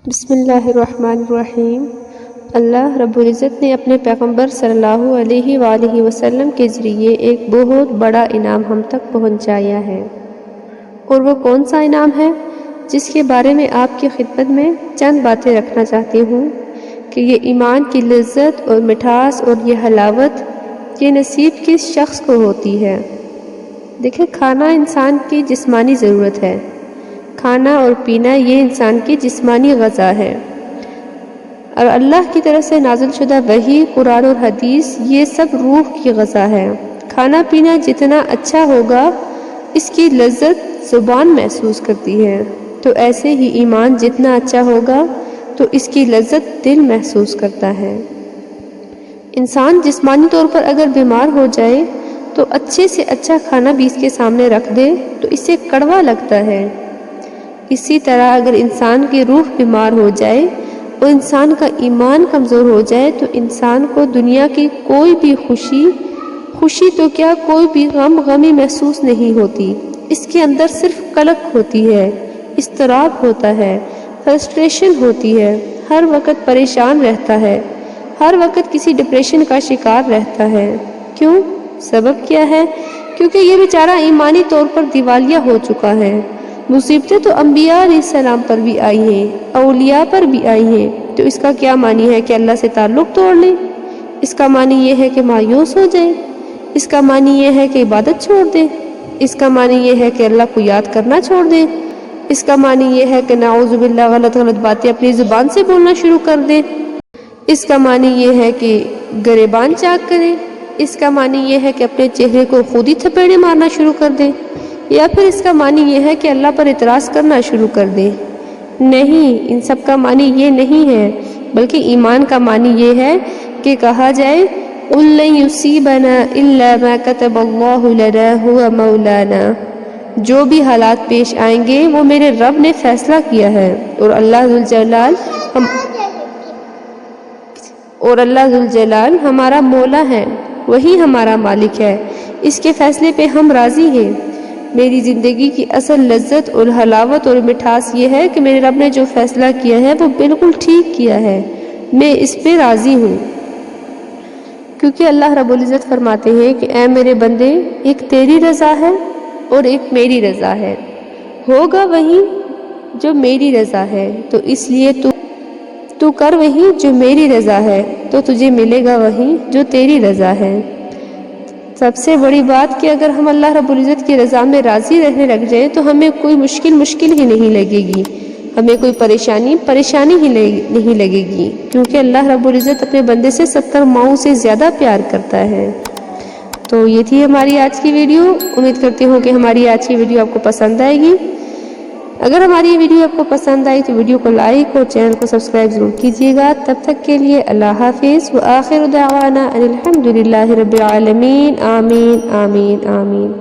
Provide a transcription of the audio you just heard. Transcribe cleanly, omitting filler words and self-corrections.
بسم اللہ الرحمن الرحیم۔ اللہ رب العزت نے اپنے پیغمبر صلی اللہ علیہ وآلہ وسلم کے ذریعے ایک بہت بڑا انعام ہم تک پہنچایا ہے، اور وہ کون سا انعام ہے جس کے بارے میں آپ کی خدمت میں چند باتیں رکھنا چاہتی ہوں کہ یہ ایمان کی لذت اور مٹھاس اور یہ حلاوت یہ نصیب کس شخص کو ہوتی ہے۔ دیکھیں، کھانا انسان کی جسمانی ضرورت ہے۔ کھانا اور پینا یہ انسان کی جسمانی غذا ہے، اور اللہ کی طرف سے نازل شدہ وحی، قرآن اور حدیث یہ سب روح کی غذا ہے۔ کھانا پینا جتنا اچھا ہوگا اس کی لذت زبان محسوس کرتی ہے، تو ایسے ہی ایمان جتنا اچھا ہوگا تو اس کی لذت دل محسوس کرتا ہے۔ انسان جسمانی طور پر اگر بیمار ہو جائے تو اچھے سے اچھا کھانا بھی اس کے سامنے رکھ دے تو اسے کڑوا لگتا ہے۔ اسی طرح اگر انسان کی روح بیمار ہو جائے اور انسان کا ایمان کمزور ہو جائے تو انسان کو دنیا کی کوئی بھی خوشی تو کیا کوئی بھی غمی محسوس نہیں ہوتی۔ اس کے اندر صرف قلق ہوتی ہے، اضطراب ہوتا ہے، فرسٹریشن ہوتی ہے، ہر وقت پریشان رہتا ہے، ہر وقت کسی ڈپریشن کا شکار رہتا ہے۔ کیوں؟ سبب کیا ہے؟ کیونکہ یہ بیچارہ ایمانی طور پر دیوالیہ ہو چکا ہے۔ مصیبتیں تو انبیاء علیہ السلام پر بھی آئی ہیں، اولیاء پر بھی آئی ہیں، تو اس کا کیا معنی ہے کہ اللہ سے تعلق توڑ لیں؟ اس کا معنی یہ ہے کہ مایوس ہو جائیں؟ اس کا معنی یہ ہے کہ عبادت چھوڑ دیں؟ اس کا معنی یہ ہے کہ اللہ کو یاد کرنا چھوڑ دیں؟ اس کا معنی یہ ہے کہ نعوذ باللہ غلط باتیں اپنی زبان سے بولنا شروع کر دیں؟ اس کا معنی یہ ہے کہ گریبان چاک کریں؟ اس کا معنی یہ ہے کہ اپنے چہرے کو خود ہی تھپیڑے مارنا شروع کر دیں؟ یا پھر اس کا معنی یہ ہے کہ اللہ پر اعتراض کرنا شروع کر دیں؟ نہیں، ان سب کا معنی یہ نہیں ہے، بلکہ ایمان کا معنی یہ ہے کہ کہا جائے قُل لَن يُصِيبَنَا إِلَّا مَا كَتَبَ اللَّهُ لَنَا هُوَ مَوْلَانَا، جو بھی حالات پیش آئیں گے وہ میرے رب نے فیصلہ کیا ہے، اور اللہ ذوالجلال ہمارا مولا ہے، وہی ہمارا مالک ہے، اس کے فیصلے پہ ہم راضی ہیں۔ میری زندگی کی اصل لذت اور حلاوت اور مٹھاس یہ ہے کہ میرے رب نے جو فیصلہ کیا ہے وہ بالکل ٹھیک کیا ہے، میں اس پہ راضی ہوں۔ کیونکہ اللہ رب العزت فرماتے ہیں کہ اے میرے بندے، ایک تیری رضا ہے اور ایک میری رضا ہے، ہوگا وہی جو میری رضا ہے، تو اس لیے تو کر وہی جو میری رضا ہے، تو تجھے ملے گا وہی جو تیری رضا ہے۔ سب سے بڑی بات کہ اگر ہم اللہ رب العزت کی رضا میں راضی رہنے لگ جائیں تو ہمیں کوئی مشکل ہی نہیں لگے گی، ہمیں کوئی پریشانی ہی نہیں لگے گی، کیونکہ اللہ رب العزت اپنے بندے سے 70 ماؤں سے زیادہ پیار کرتا ہے۔ تو یہ تھی ہماری آج کی ویڈیو، امید کرتی ہوں کہ ہماری آج کی ویڈیو آپ کو پسند آئے گی۔ اگر ہماری یہ ویڈیو آپ کو پسند آئی تو ویڈیو کو لائک اور چینل کو سبسکرائب ضرور کیجیے گا۔ تب تک کے لیے اللہ حافظ، وآخر دعوانا ان الحمد للہ رب العالمین۔ آمین آمین آمین۔